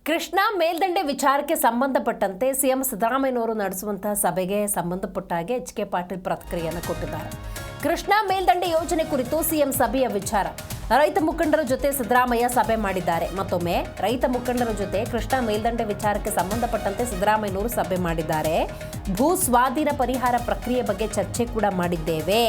ಕೃಷ್ಣಾ ಮೇಲ್ದಂಡೆ ವಿಚಾರಕ್ಕೆ ಸಂಬಂಧಪಟ್ಟಂತೆ ಸಿಎಂ ಸಿದ್ದರಾಮಯ್ಯನವರು ನಡೆಸುವಂತಹ ಸಭೆಗೆ ಸಂಬಂಧಪಟ್ಟ ಹಾಗೆ ಎಚ್.ಕೆ. ಪಾಟೀಲ್ ಪ್ರತಿಕ್ರಿಯೆಯನ್ನು ಕೊಟ್ಟಿದ್ದಾರೆ. ಕೃಷ್ಣಾ ಮೇಲ್ದಂಡೆ ಯೋಜನೆ ಕುರಿತು ಸಿಎಂ ಸಭೆಯ ವಿಚಾರ. ರೈತ ಮುಖಂಡರ ಜೊತೆ ಸಿದ್ದರಾಮಯ್ಯ ಸಭೆ ಮಾಡಿದ್ದಾರೆ. ಮತ್ತೊಮ್ಮೆ ರೈತ ಮುಖಂಡರ ಜೊತೆ ಕೃಷ್ಣಾ ಮೇಲ್ದಂಡೆ ವಿಚಾರಕ್ಕೆ ಸಂಬಂಧಪಟ್ಟಂತೆ ಸಿದ್ದರಾಮಯ್ಯನವರು ಸಭೆ ಮಾಡಿದ್ದಾರೆ. ಭೂ ಸ್ವಾಧೀನ ಪರಿಹಾರ ಪ್ರಕ್ರಿಯೆ ಬಗ್ಗೆ ಚರ್ಚೆ ಕೂಡ ಮಾಡಿದ್ದೇವೆ.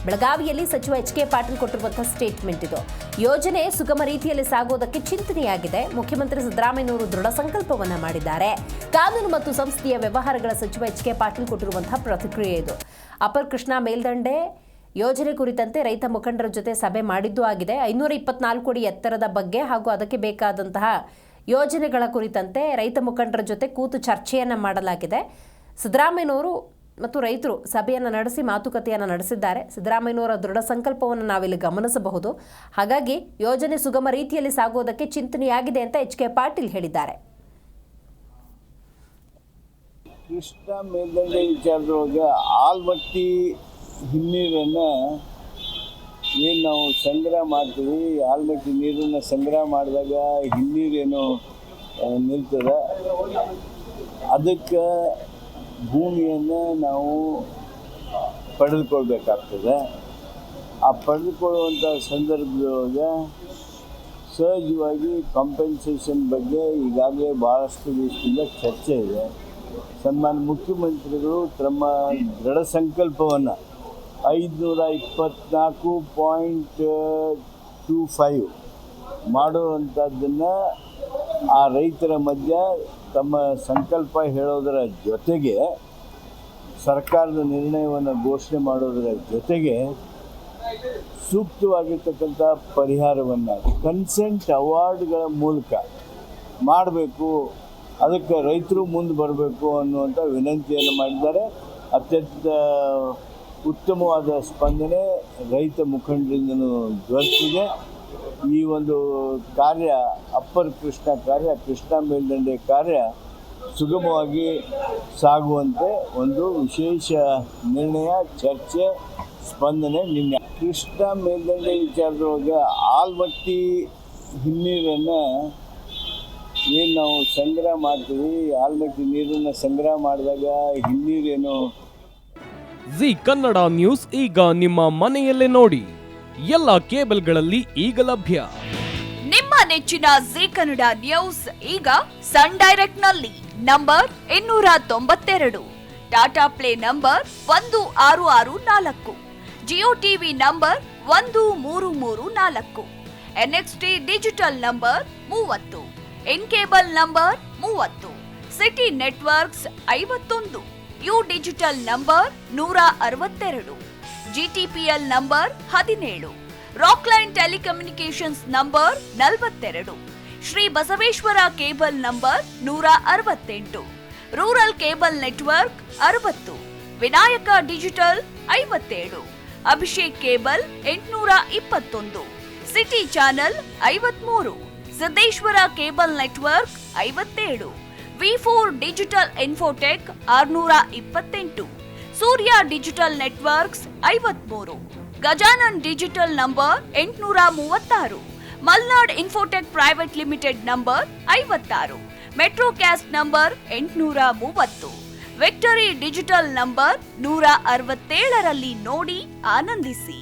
ಬೆಳಗಾವಿಯಲ್ಲಿ ಸಚಿವ ಎಚ್.ಕೆ. ಪಾಟೀಲ್ ಕೊಟ್ಟಿರುವಂತಹ ಸ್ಟೇಟ್ಮೆಂಟ್ ಇದು. ಯೋಜನೆ ಸುಗಮ ರೀತಿಯಲ್ಲಿ ಸಾಗೋದಕ್ಕೆ ಚಿಂತನೆಯಾಗಿದೆ. ಮುಖ್ಯಮಂತ್ರಿ ಸಿದ್ದರಾಮಯ್ಯನವರು ದೃಢ ಸಂಕಲ್ಪವನ್ನ ಮಾಡಿದ್ದಾರೆ. ಕಾನೂನು ಮತ್ತು ಸಂಸದೀಯ ವ್ಯವಹಾರಗಳ ಸಚಿವ ಎಚ್.ಕೆ. ಪಾಟೀಲ್ ಕೊಟ್ಟಿರುವಂತಹ ಪ್ರತಿಕ್ರಿಯೆ ಇದು. ಅಪರ್ ಕೃಷ್ಣಾ ಮೇಲ್ದಂಡೆ ಯೋಜನೆ ಕುರಿತಂತೆ ರೈತ ಮುಖಂಡರ ಜೊತೆ ಸಭೆ ಮಾಡಿದ್ದೂ ಆಗಿದೆ. 524 ಅಡಿ ಎತ್ತರದ ಬಗ್ಗೆ ಹಾಗೂ ಅದಕ್ಕೆ ಬೇಕಾದಂತಹ ಯೋಜನೆಗಳ ಕುರಿತಂತೆ ರೈತ ಮುಖಂಡರ ಜೊತೆ ಕೂತು ಚರ್ಚೆಯನ್ನ ಮಾಡಲಾಗಿದೆ. ಸಿದ್ದರಾಮಯ್ಯನವರು ಮತ್ತು ರೈತರು ಸಭೆಯನ್ನು ನಡೆಸಿ ಮಾತುಕತೆಯನ್ನು ನಡೆಸಿದ್ದಾರೆ. ಸಿದ್ದರಾಮಯ್ಯನವರ ದೃಢ ಸಂಕಲ್ಪವನ್ನು ನಾವಿಲ್ಲಿ ಗಮನಿಸಬಹುದು. ಹಾಗಾಗಿ ಯೋಜನೆ ಸುಗಮ ರೀತಿಯಲ್ಲಿ ಸಾಗೋದಕ್ಕೆ ಚಿಂತನೆಯಾಗಿದೆ ಅಂತ ಎಚ್.ಕೆ. ಪಾಟೀಲ್ ಹೇಳಿದ್ದಾರೆ. ಕೃಷ್ಣಾ ಮೇಲ್ದಂಡೆ ವಿಚಾರದೊಳಗೆ ಆಲ್ಮಟ್ಟಿ ಹಿನ್ನೀರನ್ನು ಏನು ನಾವು ಸಂಗ್ರಹ ಮಾಡ್ತೀವಿ, ಆಲ್ಮಟ್ಟಿ ನೀರನ್ನು ಸಂಗ್ರಹ ಮಾಡಿದಾಗ ಹಿನ್ನೀರೇನು ನಿಲ್ತದೆ, ಅದಕ್ಕೆ ಭೂಮಿಯನ್ನು ನಾವು ಪಡೆದುಕೊಳ್ಬೇಕಾಗ್ತದೆ. ಆ ಪಡೆದುಕೊಳ್ಳುವಂಥ ಸಂದರ್ಭದೊಳಗೆ ಸಹಜವಾಗಿ ಕಾಂಪೆನ್ಸೇಷನ್ ಬಗ್ಗೆ ಈಗಾಗಲೇ ಭಾಳಷ್ಟು ದಿವಸದಿಂದ ಚರ್ಚೆ ಇದೆ. ಸನ್ಮಾನ್ಯ ಮುಖ್ಯಮಂತ್ರಿಗಳು ತಮ್ಮ ದೃಢ ಸಂಕಲ್ಪವನ್ನು 524.25 ಮಾಡುವಂಥದ್ದನ್ನು ಆ ರೈತರ ಮಧ್ಯ ತಮ್ಮ ಸಂಕಲ್ಪ ಹೇಳೋದರ ಜೊತೆಗೆ ಸರ್ಕಾರದ ನಿರ್ಣಯವನ್ನು ಘೋಷಣೆ ಮಾಡೋದರ ಜೊತೆಗೆ ಸೂಕ್ತವಾಗಿರ್ತಕ್ಕಂಥ ಪರಿಹಾರವನ್ನು ಕನ್ಸೆಂಟ್ ಅವಾರ್ಡ್ಗಳ ಮೂಲಕ ಮಾಡಬೇಕು, ಅದಕ್ಕೆ ರೈತರು ಮುಂದೆ ಬರಬೇಕು ಅನ್ನುವಂಥ ವಿನಂತಿಯನ್ನು ಮಾಡಿದ್ದಾರೆ. ಅತ್ಯಂತ ಉತ್ತಮವಾದ ಸ್ಪಂದನೆ ರೈತ ಮುಖಂಡರಿಂದನೂ ದೊರೆತಿದೆ. ಈ ಒಂದು ಕಾರ್ಯ ಅಪ್ಪರ್ ಕೃಷ್ಣಾ ಮೇಲ್ದಂಡೆ ಕಾರ್ಯ ಸುಗಮವಾಗಿ ಸಾಗುವಂತೆ ಒಂದು ವಿಶೇಷ ನಿರ್ಣಯ, ಚರ್ಚೆ, ಸ್ಪಂದನೆ ನಿನ್ನೆ. ಕೃಷ್ಣಾ ಮೇಲ್ದಂಡೆ ವಿಚಾರದೊಳಗೆ ಆಲ್ಮಟ್ಟಿ ಹಿನ್ನೀರನ್ನು ಏನು ನಾವು ಸಂಗ್ರಹ ಮಾಡ್ತೀವಿ, ಆಲ್ಮಟ್ಟಿ ನೀರನ್ನು ಸಂಗ್ರಹ ಮಾಡಿದಾಗ ಹಿನ್ನೀರೇನು. ಜಿ ಕನ್ನಡ ನ್ಯೂಸ್ ಈಗ ನಿಮ್ಮ ಮನೆಯಲ್ಲೇ ನೋಡಿ. ಎಲ್ಲ ಕೇಬಲ್ಗಳಲ್ಲಿ ಈಗ ಲಭ್ಯ. ನಿಮ್ಮ ನೆಚ್ಚಿನ ಜಿ ಕನ್ನಡ ನ್ಯೂಸ್ ಈಗ ಸನ್ ಡೈರೆಕ್ಟ್ ನಲ್ಲಿ number 292, Tata play number 1664, Jio TV number 1334, NXT digital number 30, in cable number 30, city networks 51, U digital number 162, GTPL number 17, Rockline telecommunications number 42, Shri Basaveshwara cable number 168, rural cable network 60, Vinayaka digital 57, Abhishek cable 821, city channel 53, Siddeshwara cable network 57, V4 digital Infotech 628, Surya digital networks 53, Gajanan digital number 836, Malnad infotech private limited number 56, metrocast number 830, victory digital number 167ರಲ್ಲಿ ನೋಡಿ ಆನಂದಿಸಿ.